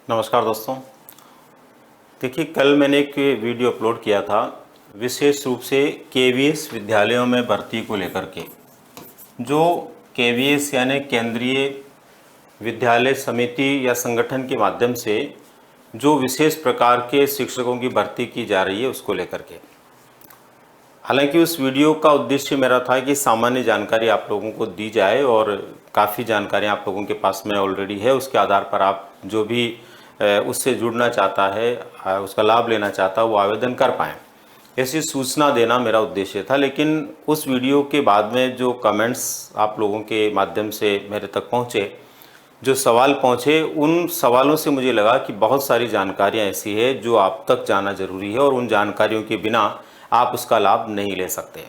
नमस्कार दोस्तों। देखिए, कल मैंने एक वीडियो अपलोड किया था विशेष रूप से केवीएस विद्यालयों में भर्ती को लेकर के। जो केवीएस यानी केंद्रीय विद्यालय समिति या संगठन के माध्यम से जो विशेष प्रकार के शिक्षकों की भर्ती की जा रही है उसको लेकर के। हालांकि उस वीडियो का उद्देश्य मेरा था कि सामान्य जानकारी आप लोगों को दी जाए और काफ़ी जानकारी आप लोगों के पास में ऑलरेडी है। उसके आधार पर आप जो भी उससे जुड़ना चाहता है, उसका लाभ लेना चाहता है, वो आवेदन कर पाएँ, ऐसी सूचना देना मेरा उद्देश्य था। लेकिन उस वीडियो के बाद में जो कमेंट्स आप लोगों के माध्यम से मेरे तक पहुँचे, जो सवाल पहुँचे, उन सवालों से मुझे लगा कि बहुत सारी जानकारियाँ ऐसी है जो आप तक जाना ज़रूरी है और उन जानकारियों के बिना आप उसका लाभ नहीं ले सकते।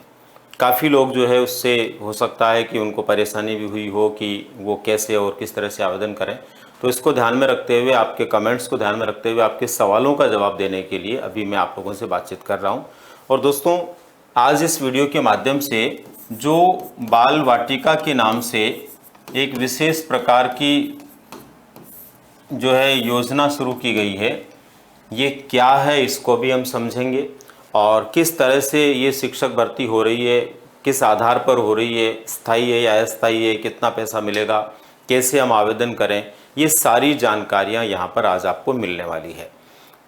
काफ़ी लोग जो है उससे हो सकता है कि उनको परेशानी भी हुई हो कि वो कैसे और किस तरह से आवेदन करें। तो इसको ध्यान में रखते हुए, आपके कमेंट्स को ध्यान में रखते हुए, आपके सवालों का जवाब देने के लिए अभी मैं आप लोगों से बातचीत कर रहा हूं। और दोस्तों, आज इस वीडियो के माध्यम से जो बाल वाटिका के नाम से एक विशेष प्रकार की जो है योजना शुरू की गई है, ये क्या है इसको भी हम समझेंगे और किस तरह से ये शिक्षक भर्ती हो रही है, किस आधार पर हो रही है, स्थायी है या अस्थायी है, कितना पैसा मिलेगा, कैसे हम आवेदन करें, ये सारी जानकारियां यहाँ पर आज आपको मिलने वाली है।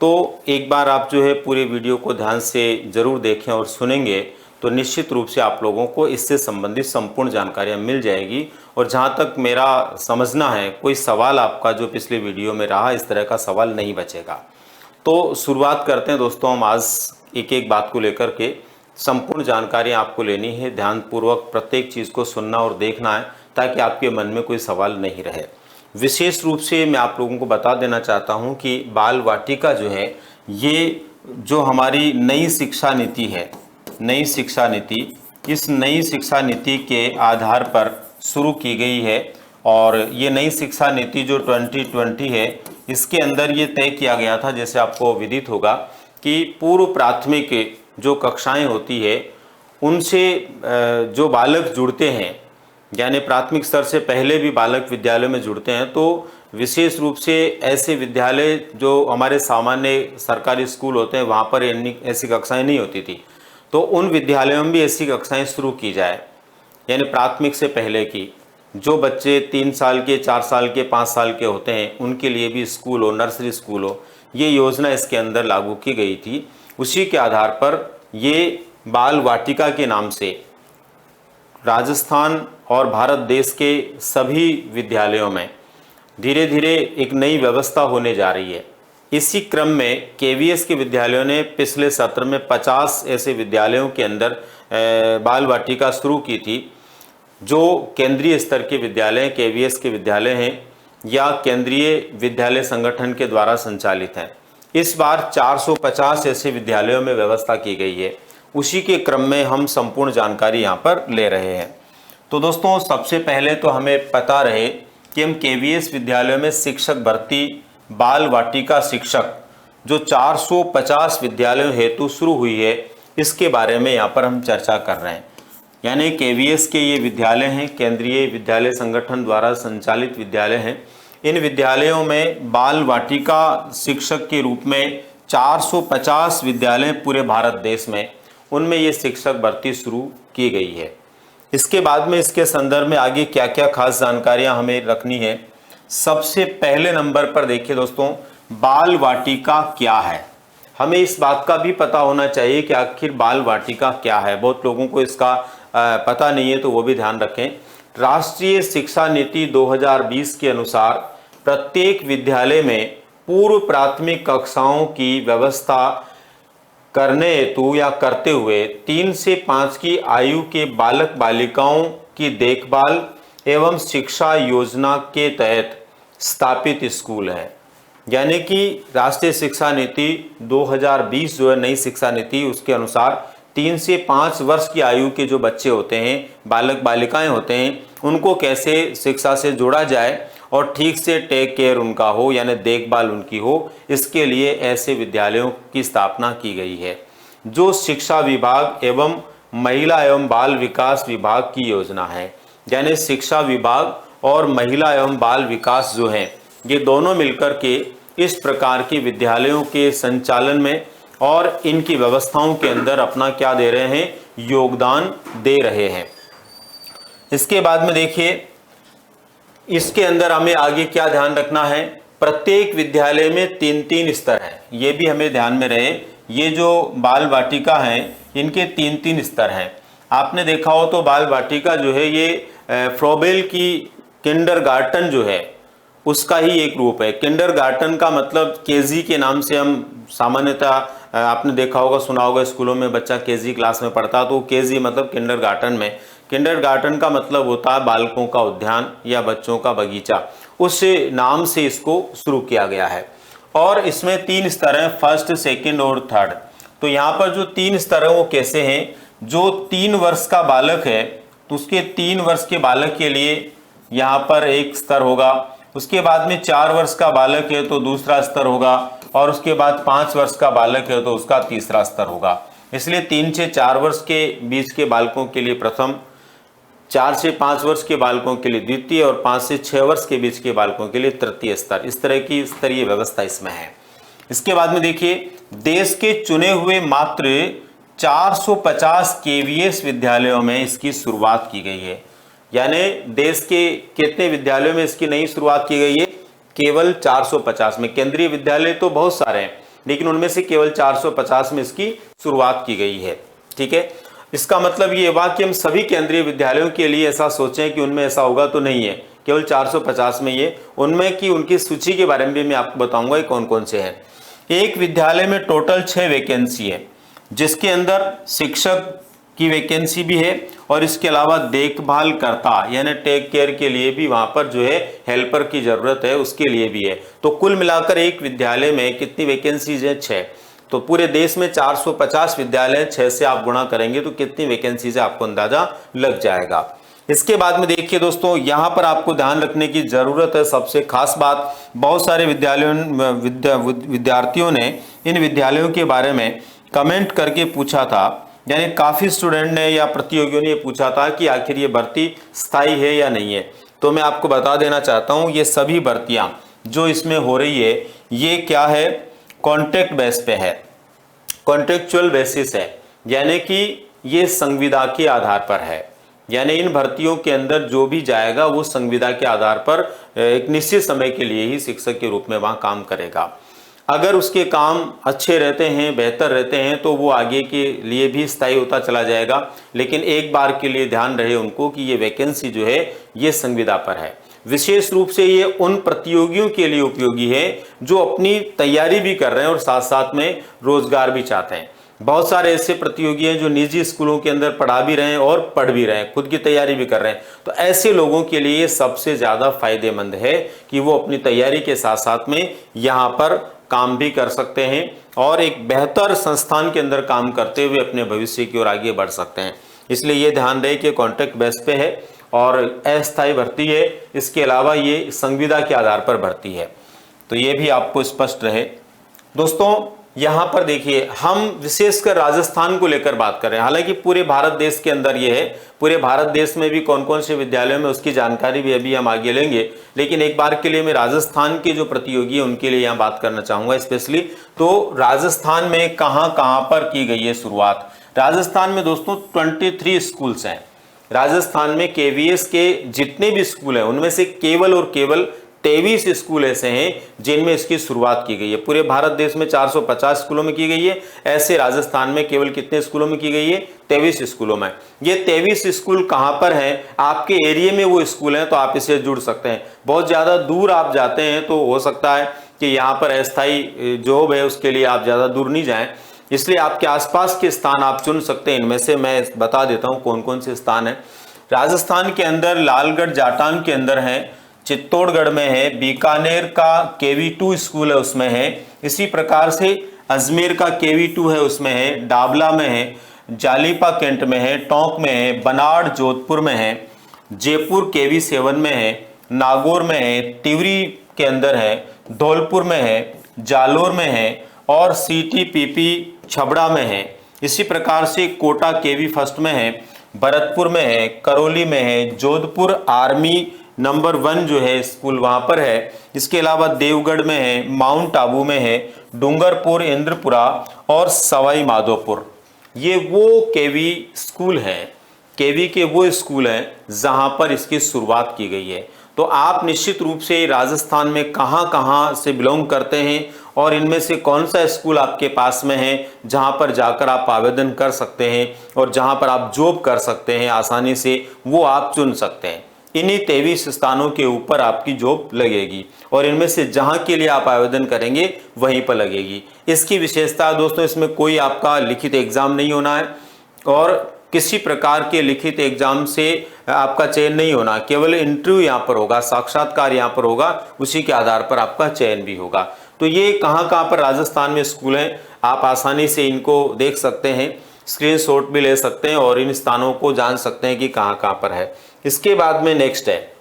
तो एक बार आप जो है पूरे वीडियो को ध्यान से ज़रूर देखें और सुनेंगे तो निश्चित रूप से आप लोगों को इससे संबंधित संपूर्ण जानकारियाँ मिल जाएगी। और जहाँ तक मेरा समझना है, कोई सवाल आपका जो पिछले वीडियो में रहा, इस तरह का सवाल नहीं बचेगा। तो शुरुआत करते हैं दोस्तों। हम आज एक एक बात को लेकर के संपूर्ण जानकारी आपको लेनी है। ध्यानपूर्वक प्रत्येक चीज़ को सुनना और देखना है ताकि आपके मन में कोई सवाल नहीं रहे। विशेष रूप से मैं आप लोगों को बता देना चाहता हूं कि बाल वाटिका जो है, ये जो हमारी नई शिक्षा नीति है, नई शिक्षा नीति, इस नई शिक्षा नीति के आधार पर शुरू की गई है। और ये नई शिक्षा नीति जो 2020 है, इसके अंदर ये तय किया गया था, जैसे आपको विदित होगा, कि पूर्व प्राथमिक जो कक्षाएं होती है उनसे जो बालक जुड़ते हैं, यानी प्राथमिक स्तर से पहले भी बालक विद्यालय में जुड़ते हैं, तो विशेष रूप से ऐसे विद्यालय जो हमारे सामान्य सरकारी स्कूल होते हैं वहाँ पर ऐसी कक्षाएं नहीं होती थी, तो उन विद्यालयों में भी ऐसी कक्षाएं शुरू की जाए। यानी प्राथमिक से पहले की जो बच्चे 3 साल के, 4 साल के, 5 साल के होते हैं, उनके लिए भी स्कूल हो, नर्सरी स्कूल हो, ये योजना इसके अंदर लागू की गई थी। उसी के आधार पर ये बाल वाटिका के नाम से राजस्थान और भारत देश के सभी विद्यालयों में धीरे धीरे एक नई व्यवस्था होने जा रही है। इसी क्रम में केवीएस के विद्यालयों ने पिछले सत्र में 50 ऐसे विद्यालयों के अंदर बाल वाटिका शुरू की थी, जो केंद्रीय स्तर के विद्यालय, केवीएस के विद्यालय हैं या केंद्रीय विद्यालय संगठन के द्वारा संचालित हैं। इस बार 450 ऐसे विद्यालयों में व्यवस्था की गई है। उसी के क्रम में हम संपूर्ण जानकारी यहाँ पर ले रहे हैं। तो दोस्तों, सबसे पहले तो हमें पता रहे कि हम केवीएस विद्यालयों में शिक्षक भर्ती, बाल वाटिका शिक्षक जो 450 विद्यालयों हेतु शुरू हुई है, इसके बारे में यहाँ पर हम चर्चा कर रहे हैं। यानी केवीएस के ये विद्यालय हैं, केंद्रीय विद्यालय संगठन द्वारा संचालित विद्यालय हैं। इन विद्यालयों में बाल वाटिका शिक्षक के रूप में 450 विद्यालय पूरे भारत देश में, उनमें ये शिक्षक भर्ती शुरू की गई है। इसके बाद में इसके संदर्भ में आगे क्या क्या खास जानकारियां हमें रखनी है। सबसे पहले नंबर पर देखिए दोस्तों, बाल वाटिका क्या है। हमें इस बात का भी पता होना चाहिए कि आखिर बाल वाटिका क्या है। बहुत लोगों को इसका पता नहीं है, तो वो भी ध्यान रखें। राष्ट्रीय शिक्षा नीति 2020 के अनुसार प्रत्येक विद्यालय में पूर्व प्राथमिक कक्षाओं की व्यवस्था करने हेतु या करते हुए 3 से 5 की आयु के बालक बालिकाओं की देखभाल एवं शिक्षा योजना के तहत स्थापित स्कूल है। यानी कि राष्ट्रीय शिक्षा नीति 2020 जो है नई शिक्षा नीति, उसके अनुसार 3 से 5 वर्ष की आयु के जो बच्चे होते हैं, बालक बालिकाएं होते हैं, उनको कैसे शिक्षा से जोड़ा जाए और ठीक से टेक केयर उनका हो, यानी देखभाल उनकी हो, इसके लिए ऐसे विद्यालयों की स्थापना की गई है, जो शिक्षा विभाग एवं महिला एवं बाल विकास विभाग की योजना है। यानी शिक्षा विभाग और महिला एवं बाल विकास जो है, ये दोनों मिलकर के इस प्रकार के विद्यालयों के संचालन में और इनकी व्यवस्थाओं के अंदर अपना क्या दे रहे हैं, योगदान दे रहे हैं। इसके बाद में देखिए, इसके अंदर हमें आगे क्या ध्यान रखना है, प्रत्येक विद्यालय में 3-3 स्तर हैं, ये भी हमें ध्यान में रहे। ये जो बाल वाटिका हैं इनके 3-3 स्तर हैं। आपने देखा हो तो बाल वाटिका जो है ये फ्रोबेल की किंडरगार्टन जो है उसका ही एक रूप है। किंडरगार्टन का मतलब केजी के नाम से हम सामान्यतः आपने देखा होगा, सुना होगा, स्कूलों में बच्चा केजी क्लास में पढ़ता तो केजी मतलब किंडरगार्टन में। किंडरगार्टन का मतलब होता है बालकों का उद्यान या बच्चों का बगीचा, उस नाम से इसको शुरू किया गया है। और इसमें 3 स्तर हैं, फर्स्ट, सेकंड और थर्ड। तो यहाँ पर जो 3 स्तर हैं वो कैसे हैं, जो 3 वर्ष का बालक है तो उसके 3 वर्ष के बालक के लिए यहाँ पर एक स्तर होगा, उसके बाद में 4 वर्ष का बालक है तो दूसरा स्तर होगा, और उसके बाद 5 वर्ष का बालक है तो उसका तीसरा स्तर होगा। इसलिए 3 से 4 वर्ष के बीच के बालकों के लिए प्रथम, 4 से 5 वर्ष के बालकों के लिए द्वितीय और 5 से 6 वर्ष के बीच के बालकों के लिए तृतीय स्तर। इस तरह की स्तरीय व्यवस्था इसमें है। इसके बाद में देखिए, देश के चुने हुए मात्र 450 केवीएस विद्यालयों में इसकी शुरुआत की गई है। यानी देश के कितने विद्यालयों में इसकी नई शुरुआत की गई है, केवल 450 में। केंद्रीय विद्यालय तो बहुत सारे हैं लेकिन उनमें से केवल 450 में इसकी शुरुआत की गई है। ठीक है, इसका मतलब ये हुआ कि हम सभी केंद्रीय विद्यालयों के लिए ऐसा सोचें कि उनमें ऐसा होगा तो नहीं है, केवल 450 में ये उनमें की उनकी सूची के बारे में भी मैं आपको बताऊंगा ये कौन कौन से हैं। एक विद्यालय में टोटल 6 वैकेंसी है, जिसके अंदर शिक्षक की वैकेंसी भी है और इसके अलावा देखभाल करता यानी टेक केयर के लिए भी वहां पर जो है हेल्पर की जरूरत है, उसके लिए भी है। तो कुल मिलाकर एक विद्यालय में कितनी वैकेंसीज है, 6। तो पूरे देश में 450 विद्यालय, 6 से आप गुणा करेंगे तो कितनी वैकेंसीज है आपको अंदाजा लग जाएगा। इसके बाद में देखिए दोस्तों, यहां पर आपको ध्यान रखने की जरूरत है, सबसे खास बात, बहुत सारे विद्यार्थियों ने इन विद्यालयों के बारे में कमेंट करके पूछा था, यानी काफी स्टूडेंट ने या प्रतियोगियों ने ये पूछा था कि आखिर ये भर्ती स्थायी है या नहीं है। तो मैं आपको बता देना चाहता हूं, ये सभी भर्तियां जो इसमें हो रही है ये क्या है, कॉन्ट्रैक्ट बेस पे है, कॉन्ट्रेक्चुअल बेसिस है, यानी कि ये संविदा के आधार पर है। यानी इन भर्तियों के अंदर जो भी जाएगा वो संविदा के आधार पर एक निश्चित समय के लिए ही शिक्षक के रूप में वहां काम करेगा। अगर उसके काम अच्छे रहते हैं, बेहतर रहते हैं तो वो आगे के लिए भी स्थायी होता चला जाएगा। लेकिन एक बार के लिए ध्यान रहे उनको कि ये वैकेंसी जो है ये संविदा पर है। विशेष रूप से ये उन प्रतियोगियों के लिए उपयोगी है जो अपनी तैयारी भी कर रहे हैं और साथ साथ में रोजगार भी चाहते हैं। बहुत सारे ऐसे प्रतियोगी हैं जो निजी स्कूलों के अंदर पढ़ा भी रहे हैं और पढ़ भी रहे हैं, खुद की तैयारी भी कर रहे हैं। तो ऐसे लोगों के लिए सबसे ज्यादा फायदेमंद है कि वो अपनी तैयारी के साथ साथ में यहाँ पर काम भी कर सकते हैं और एक बेहतर संस्थान के अंदर काम करते हुए अपने भविष्य की ओर आगे बढ़ सकते हैं। इसलिए ये ध्यान रहे कि कॉन्ट्रैक्ट बेस पे है और अस्थायी भर्ती है, इसके अलावा ये संविदा के आधार पर भर्ती है। तो ये भी आपको स्पष्ट रहे। दोस्तों यहाँ पर देखिए, हम विशेषकर राजस्थान को लेकर बात कर रहे हैं, हालांकि पूरे भारत देश के अंदर ये है, पूरे भारत देश में भी कौन कौन से विद्यालयों में उसकी जानकारी भी अभी हम आगे लेंगे। लेकिन एक बार के लिए मैं राजस्थान के जो प्रतियोगी है उनके लिए यहाँ बात करना चाहूँगा स्पेशली। तो राजस्थान में कहाँ कहाँ पर की गई है शुरुआत। राजस्थान में दोस्तों 23 स्कूल्स हैं। राजस्थान में केवीएस के जितने भी स्कूल हैं उनमें से केवल और केवल 23 स्कूल ऐसे हैं जिनमें इसकी शुरुआत की गई है। पूरे भारत देश में 450 स्कूलों में की गई है, ऐसे राजस्थान में केवल कितने स्कूलों में की गई है, 23 स्कूलों में। ये 23 स्कूल कहाँ पर हैं, आपके एरिया में वो स्कूल हैं तो आप इससे जुड़ सकते हैं। बहुत ज़्यादा दूर आप जाते हैं तो हो सकता है कि यहाँ पर अस्थायी जॉब है, उसके लिए आप ज़्यादा दूर नहीं जाएँ, इसलिए आपके आसपास के स्थान आप चुन सकते हैं। इनमें से मैं बता देता हूँ कौन कौन से स्थान हैं। राजस्थान के अंदर लालगढ़ जाटान के अंदर है, चित्तौड़गढ़ में है, बीकानेर का KV2 स्कूल है उसमें है, इसी प्रकार से अजमेर का KV2 है उसमें है, डाबला में है, जालीपा कैंट में है, टोंक में है, बनाड़ जोधपुर में है, जयपुर KV7 में है, नागौर में है, तिवरी के अंदर है, धौलपुर में है, जालोर में है और CTPP छबड़ा में है। इसी प्रकार से कोटा KV1 में है, भरतपुर में है, करौली में है, जोधपुर आर्मी नंबर 1 जो है स्कूल वहाँ पर है। इसके अलावा देवगढ़ में है, माउंट आबू में है, डूंगरपुर, इंद्रपुरा और सवाई माधोपुर। ये वो केवी स्कूल हैं, केवी के वो स्कूल हैं जहाँ पर इसकी शुरुआत की गई है। तो आप निश्चित रूप से राजस्थान में कहाँ कहाँ से बिलोंग करते हैं और इनमें से कौन सा स्कूल आपके पास में है जहाँ पर जाकर आप आवेदन कर सकते हैं और जहाँ पर आप जॉब कर सकते हैं आसानी से, वो आप चुन सकते हैं। इन्हीं 23 स्थानों के ऊपर आपकी जॉब लगेगी और इनमें से जहाँ के लिए आप आवेदन करेंगे वहीं पर लगेगी। इसकी विशेषता दोस्तों, इसमें कोई आपका लिखित एग्जाम नहीं होना है और किसी प्रकार के लिखित एग्जाम से आपका चयन नहीं होना, केवल इंटरव्यू यहाँ पर होगा, साक्षात्कार यहाँ पर होगा, उसी के आधार पर आपका चयन भी होगा। तो ये कहाँ कहाँ पर राजस्थान में स्कूल हैं, आप आसानी से इनको देख सकते हैं, स्क्रीनशॉट भी ले सकते हैं और इन स्थानों को जान सकते हैं कि कहाँ कहाँ पर है। इसके बाद में नेक्स्ट है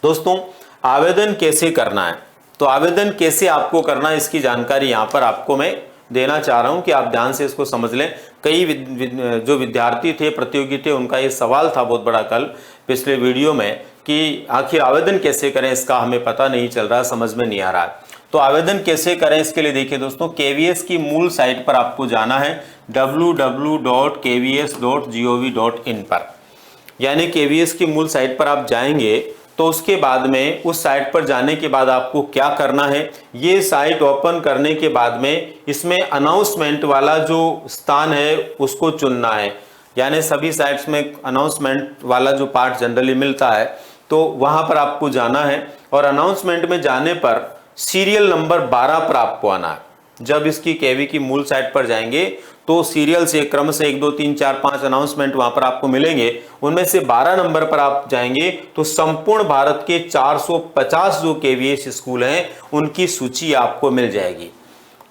दोस्तों, आवेदन कैसे करना है। तो आवेदन कैसे आपको करना है इसकी जानकारी यहाँ पर आपको मैं देना चाह रहा हूँ कि आप ध्यान से इसको समझ लें। कई जो विद्यार्थी थे, प्रतियोगी थे, उनका ये सवाल था बहुत बड़ा कल पिछले वीडियो में कि आखिर आवेदन कैसे करें, इसका हमें पता नहीं चल रहा, समझ में नहीं आ रहा है। तो आवेदन कैसे करें इसके लिए देखिए दोस्तों, केवीएस की मूल साइट पर आपको जाना है www.kvs.gov.in पर, यानी केवीएस की मूल साइट पर आप जाएंगे। तो उसके बाद में उस साइट पर जाने के बाद आपको क्या करना है, ये साइट ओपन करने के बाद में इसमें अनाउंसमेंट वाला जो स्थान है उसको चुनना है। यानी सभी साइट्स में अनाउंसमेंट वाला जो पार्ट जनरली मिलता है, तो वहां पर आपको जाना है और अनाउंसमेंट में जाने पर सीरियल नंबर 12 पर आपको आना है। जब इसकी केवी की मूल साइट पर जाएंगे तो सीरियल से क्रम से 1 2 3 4 5 अनाउंसमेंट वहां पर आपको मिलेंगे, उनमें से 12 नंबर पर आप जाएंगे तो संपूर्ण भारत के 450 जो केवीएस स्कूल हैं उनकी सूची आपको मिल जाएगी।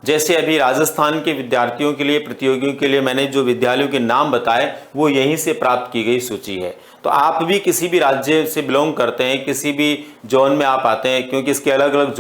जैसे अभी राजस्थान के विद्यार्थियों के लिए, प्रतियोगियों के लिए मैंने जो विद्यालयों के नाम बताए वो यहीं से प्राप्त की गई सूची है। तो आप भी किसी भी राज्य से बिलोंग करते हैं, किसी भी जोन में आप आते हैं, क्योंकि इसके अलग अलग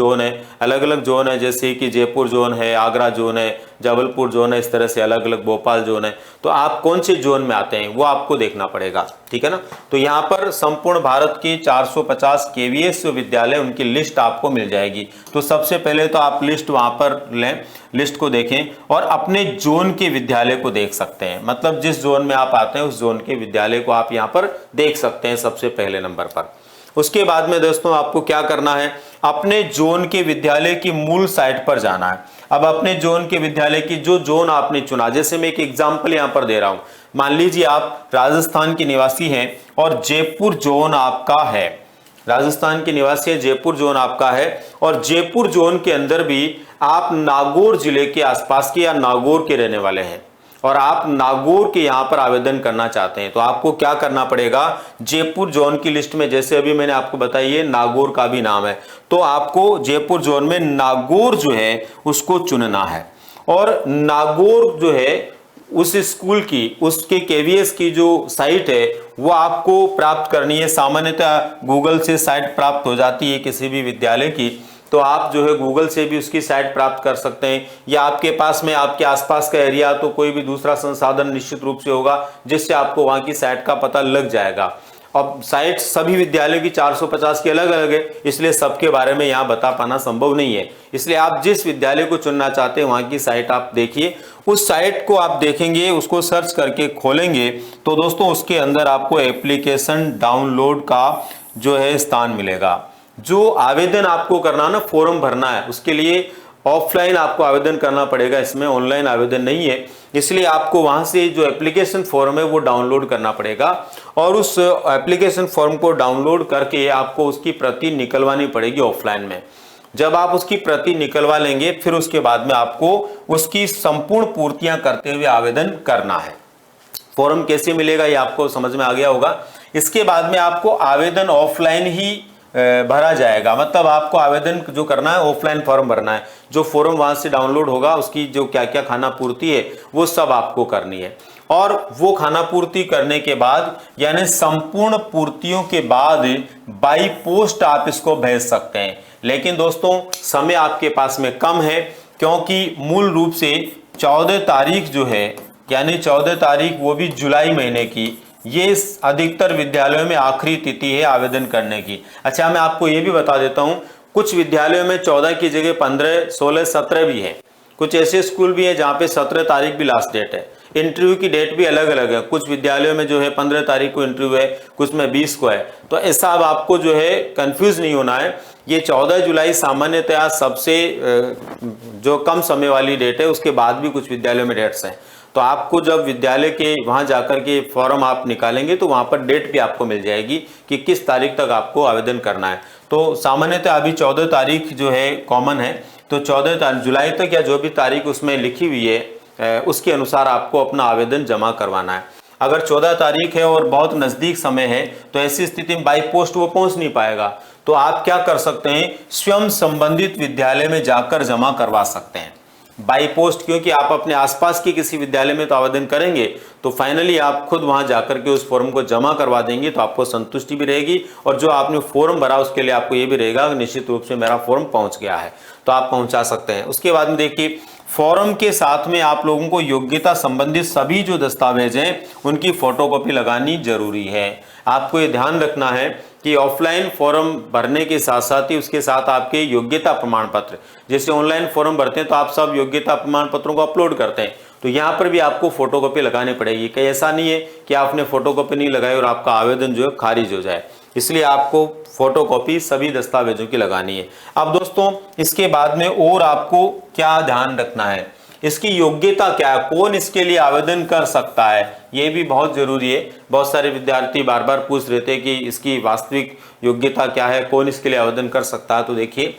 जोन है, जैसे कि जयपुर जोन है, आगरा जोन है, जबलपुर जोन है, इस तरह से अलग अलग भोपाल जोन है। तो आप कौन से जोन में आते हैं वो आपको देखना पड़ेगा, ठीक है ना। तो यहाँ पर संपूर्ण भारत के 450 केवीएस विद्यालय, उनकी लिस्ट आपको मिल जाएगी। तो सबसे पहले तो आप लिस्ट वहाँ पर लें, लिस्ट को देखें और अपने जोन के विद्यालय को देख सकते हैं। मतलब जिस जोन में आप आते हैं उस जोन के विद्यालय को आप यहाँ पर देख सकते हैं सबसे पहले नंबर पर। उसके बाद में दोस्तों आपको क्या करना है, अपने जोन के विद्यालय की मूल साइट पर जाना है। अब अपने जोन के विद्यालय की जो जोन आपने चुना, जैसे मैं एक एग्जांपल यहाँ पर दे रहा हूँ, मान लीजिए आप राजस्थान के निवासी हैं और जयपुर जोन आपका है, राजस्थान के निवासी है, जयपुर जोन आपका है और जयपुर जोन के अंदर भी आप नागौर जिले के आसपास के या नागौर के रहने वाले हैं और आप नागौर के यहाँ पर आवेदन करना चाहते हैं, तो आपको क्या करना पड़ेगा, जयपुर जोन की लिस्ट में, जैसे अभी मैंने आपको बताई है नागौर का भी नाम है, तो आपको जयपुर जोन में नागौर जो है उसको चुनना है। और नागौर जो है उस स्कूल की, उसके केवीएस की जो साइट है वो आपको प्राप्त करनी है। सामान्यतः गूगल से साइट प्राप्त हो जाती है किसी भी विद्यालय की, तो आप जो है गूगल से भी उसकी साइट प्राप्त कर सकते हैं, या आपके पास में आपके आसपास का एरिया तो कोई भी दूसरा संसाधन निश्चित रूप से होगा जिससे आपको वहां की साइट का पता लग जाएगा। अब साइट सभी विद्यालयों की 450 की अलग अलग है, इसलिए सबके बारे में यहाँ बता पाना संभव नहीं है। इसलिए आप जिस विद्यालय को चुनना चाहते हैं वहां की साइट आप देखिए। उस साइट को आप देखेंगे, उसको सर्च करके खोलेंगे तो दोस्तों उसके अंदर आपको एप्लीकेशन डाउनलोड का जो है स्थान मिलेगा। जो आवेदन आपको करना ना, फॉर्म भरना है, उसके लिए ऑफलाइन आपको आवेदन करना पड़ेगा, इसमें ऑनलाइन आवेदन नहीं है। इसलिए आपको वहां से जो एप्लीकेशन फॉर्म है वो डाउनलोड करना पड़ेगा और उस एप्लीकेशन फॉर्म को डाउनलोड करके आपको उसकी प्रति निकलवानी पड़ेगी ऑफलाइन में। जब आप उसकी प्रति निकलवा लेंगे फिर उसके बाद में आपको उसकी संपूर्ण पूर्तियां करते हुए आवेदन करना है। फॉर्म कैसे मिलेगा ये आपको समझ में आ गया होगा। इसके बाद में आपको आवेदन ऑफलाइन ही भरा जाएगा, मतलब आपको आवेदन जो करना है ऑफलाइन फॉर्म भरना है। जो फॉर्म वहां से डाउनलोड होगा उसकी जो क्या क्या खाना पूर्ति है वो सब आपको करनी है और वो खाना पूर्ति करने के बाद, यानी संपूर्ण पूर्तियों के बाद बाई पोस्ट आप इसको भेज सकते हैं। लेकिन दोस्तों समय आपके पास में कम है, क्योंकि मूल रूप से 14 तारीख जो है, यानी 14 तारीख वो भी जुलाई महीने की, ये अधिकतर विद्यालयों में आखिरी तिथि है आवेदन करने की। अच्छा, मैं आपको ये भी बता देता हूँ, कुछ विद्यालयों में 14 की जगह 15, 16, 17 भी है। कुछ ऐसे स्कूल भी है जहाँ पे 17 तारीख भी लास्ट डेट है। इंटरव्यू की डेट भी अलग अलग है, कुछ विद्यालयों में जो है 15 तारीख को इंटरव्यू है, कुछ में 20 को है। तो ऐसा अब आपको जो है कंफ्यूज नहीं होना है। ये 14 जुलाई सामान्यतः सबसे जो कम समय वाली डेट है, उसके बाद भी कुछ विद्यालयों में डेट्स हैं। तो आपको जब विद्यालय के वहां जाकर के फॉर्म आप निकालेंगे तो वहां पर डेट भी आपको मिल जाएगी कि किस तारीख तक आपको आवेदन करना है। तो सामान्यतः अभी 14 तारीख जो है कॉमन है, तो 14 जुलाई तक या जो भी तारीख उसमें लिखी हुई है उसके अनुसार आपको अपना आवेदन जमा करवाना है। अगर 14 तारीख है और बहुत नज़दीक समय है तो ऐसी स्थिति में बाई पोस्ट वो पहुंच नहीं पाएगा। तो आप क्या कर सकते हैं, स्वयं संबंधित विद्यालय में जाकर जमा करवा सकते हैं बाई पोस्ट, क्योंकि आप अपने आसपास के किसी विद्यालय में तो आवेदन करेंगे तो फाइनली आप खुद वहां जाकर के उस फॉर्म को जमा करवा देंगे तो आपको संतुष्टि भी रहेगी, और जो आपने फॉर्म भरा उसके लिए आपको ये भी रहेगा निश्चित रूप से मेरा फॉर्म पहुंच गया है, तो आप पहुंचा सकते हैं। उसके बाद में देखिए, फॉर्म के साथ में आप लोगों को योग्यता संबंधित सभी जो दस्तावेज हैं उनकी फोटोकॉपी लगानी जरूरी है। आपको ये ध्यान रखना है कि ऑफलाइन फॉर्म भरने के साथ साथ ही उसके साथ आपके योग्यता प्रमाण पत्र, जैसे ऑनलाइन फॉर्म भरते हैं तो आप सब योग्यता प्रमाण पत्रों को अपलोड करते हैं, तो यहाँ पर भी आपको फोटोकॉपी लगानी पड़ेगी। कहीं ऐसा नहीं है कि आपने फोटोकॉपी नहीं लगाई और आपका आवेदन जो है खारिज हो जाए, इसलिए आपको फोटोकॉपी सभी दस्तावेजों की लगानी है। अब दोस्तों इसके बाद में और आपको क्या ध्यान रखना है, इसकी योग्यता क्या है, कौन इसके लिए आवेदन कर सकता है, ये भी बहुत जरूरी है। बहुत सारे विद्यार्थी बार बार पूछ रहे थे कि इसकी वास्तविक योग्यता क्या है, कौन इसके लिए आवेदन कर सकता है। तो देखिए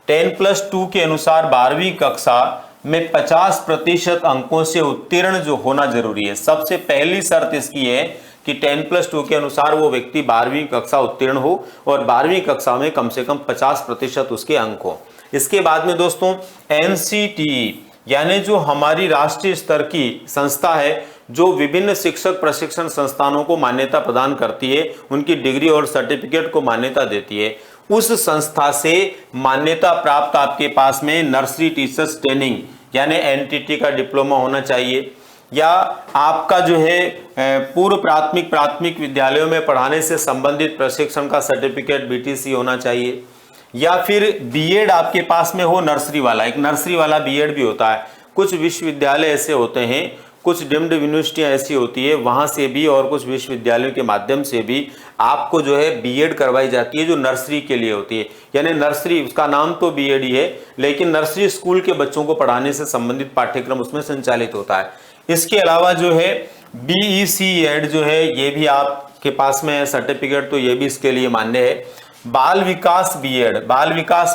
10+2 के अनुसार 12वीं कक्षा में 50% अंकों से उत्तीर्ण जो होना जरूरी है। सबसे पहली शर्त इसकी है कि 10+2 के अनुसार वो व्यक्ति 12वीं कक्षा उत्तीर्ण हो और 12वीं कक्षा में कम से कम 50% उसके अंक हो। इसके बाद में दोस्तों NCTE यानी जो हमारी राष्ट्रीय स्तर की संस्था है जो विभिन्न शिक्षक प्रशिक्षण संस्थानों को मान्यता प्रदान करती है, उनकी डिग्री और सर्टिफिकेट को मान्यता देती है, उस संस्था से मान्यता प्राप्त आपके पास में नर्सरी टीचर्स ट्रेनिंग यानी NTT का डिप्लोमा होना चाहिए, या आपका जो है पूर्व प्राथमिक विद्यालयों में पढ़ाने से संबंधित प्रशिक्षण का सर्टिफिकेट BTC होना चाहिए, या फिर बीएड आपके पास में हो नर्सरी वाला, एक नर्सरी वाला बीएड भी होता है। कुछ विश्वविद्यालय ऐसे होते हैं, कुछ डीम्ड यूनिवर्सिटियां ऐसी होती है, वहां से भी और कुछ विश्वविद्यालयों के माध्यम से भी आपको जो है बीएड करवाई जाती है जो नर्सरी के लिए होती है। यानी नर्सरी, उसका नाम तो बीएड ही है, लेकिन नर्सरी स्कूल के बच्चों को पढ़ाने से संबंधित पाठ्यक्रम उसमें संचालित होता है। इसके अलावा जो है BECED जो है ये भी आपके पास में है सर्टिफिकेट, तो ये भी इसके लिए मान्य है। बाल विकास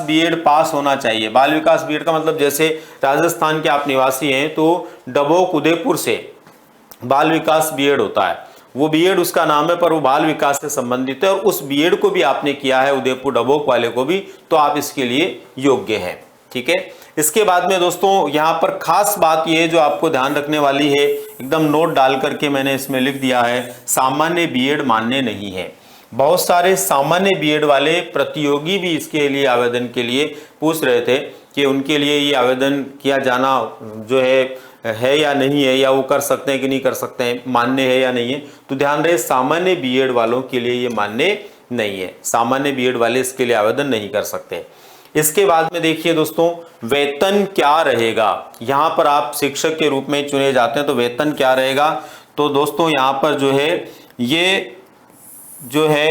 बीएड पास होना चाहिए। बाल विकास बीएड का मतलब जैसे राजस्थान के आप निवासी हैं तो डबोक उदयपुर से बाल विकास बीएड होता है, वो बीएड उसका नाम है पर वो बाल विकास से संबंधित है, और उस बीएड को भी आपने किया है उदयपुर डबोक वाले को भी, तो आप इसके लिए योग्य हैं। ठीक है। इसके बाद में दोस्तों यहाँ पर खास बात ये जो आपको ध्यान रखने वाली है, एकदम नोट डाल करके मैंने इसमें लिख दिया है, सामान्य बीएड मान्य नहीं है। बहुत सारे सामान्य बीएड वाले प्रतियोगी भी इसके लिए आवेदन के लिए पूछ रहे थे कि उनके लिए ये आवेदन किया जाना जो है या नहीं है, या वो कर सकते हैं कि नहीं कर सकते हैं, मान्य है या नहीं है। तो ध्यान रहे, सामान्य बीएड वालों के लिए ये मान्य नहीं है, सामान्य बीएड वाले इसके लिए आवेदन नहीं कर सकते। इसके बाद में देखिए दोस्तों, वेतन क्या रहेगा। यहाँ पर आप शिक्षक के रूप में चुने जाते हैं तो वेतन क्या रहेगा, तो दोस्तों यहाँ पर जो है ये जो है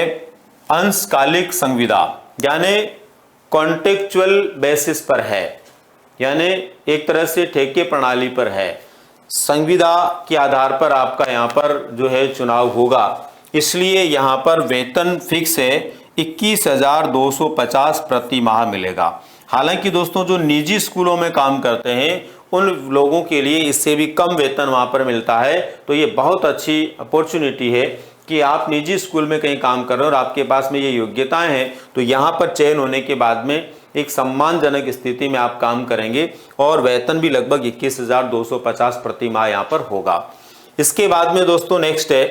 अंशकालिक संविदा यानी कॉन्टेक्चुअल बेसिस पर है, यानी एक तरह से ठेके प्रणाली पर है, संविदा के आधार पर आपका यहाँ पर जो है चुनाव होगा, इसलिए यहाँ पर वेतन फिक्स है 21,250 प्रति माह मिलेगा। हालांकि दोस्तों जो निजी स्कूलों में काम करते हैं उन लोगों के लिए इससे भी कम वेतन वहां पर मिलता है, तो ये बहुत अच्छी अपॉर्चुनिटी है कि आप निजी स्कूल में कहीं काम कर रहे हो और आपके पास में ये योग्यताएं हैं, तो यहाँ पर चयन होने के बाद में एक सम्मानजनक स्थिति में आप काम करेंगे और वेतन भी लगभग 21,250 प्रति माह यहाँ पर होगा। इसके बाद में दोस्तों नेक्स्ट है,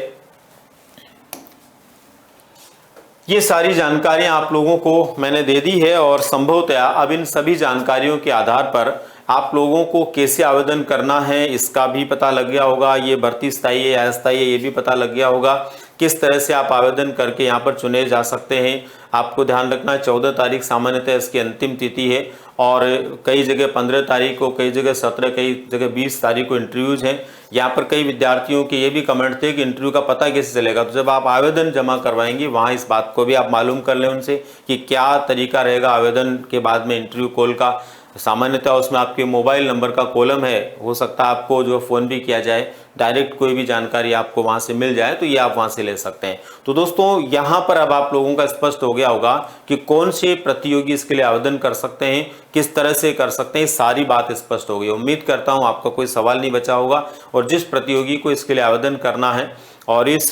ये सारी जानकारियां आप लोगों को मैंने दे दी है और संभवतः अब इन सभी जानकारियों के आधार पर आप लोगों को कैसे आवेदन करना है इसका भी पता लग गया होगा, ये भर्ती स्थायी है या अस्थायी है ये भी पता लग गया होगा, किस तरह से आप आवेदन करके यहाँ पर चुने जा सकते हैं। आपको ध्यान रखना है 14 तारीख सामान्यतः इसकी अंतिम तिथि है और कई जगह 15 तारीख को, कई जगह 17, कई जगह 20 तारीख को इंटरव्यूज हैं। यहाँ पर कई विद्यार्थियों के ये भी कमेंट थे कि इंटरव्यू का पता कैसे चलेगा, तो जब आप आवेदन जमा करवाएंगे वहाँ इस बात को भी आप मालूम कर लें उनसे कि क्या तरीका रहेगा आवेदन के बाद में इंटरव्यू कॉल का। सामान्यतः उसमें आपके मोबाइल नंबर का कॉलम है, हो सकता है आपको जो फ़ोन भी किया जाए, डायरेक्ट कोई भी जानकारी आपको वहां से मिल जाए तो ये आप वहां से ले सकते हैं। तो दोस्तों यहाँ पर अब आप लोगों का स्पष्ट हो गया होगा कि कौन से प्रतियोगी इसके लिए आवेदन कर सकते हैं, किस तरह से कर सकते हैं, सारी बात स्पष्ट हो गई। उम्मीद करता हूँ आपका कोई सवाल नहीं बचा होगा और जिस प्रतियोगी को इसके लिए आवेदन करना है और इस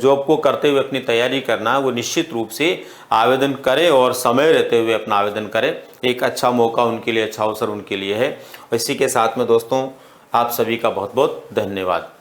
जॉब को करते हुए अपनी तैयारी करना है वो निश्चित रूप से आवेदन करे और समय रहते हुए अपना आवेदन करे। एक अच्छा मौका उनके लिए, अच्छा अवसर उनके लिए है। इसी के साथ में दोस्तों आप सभी का बहुत बहुत धन्यवाद।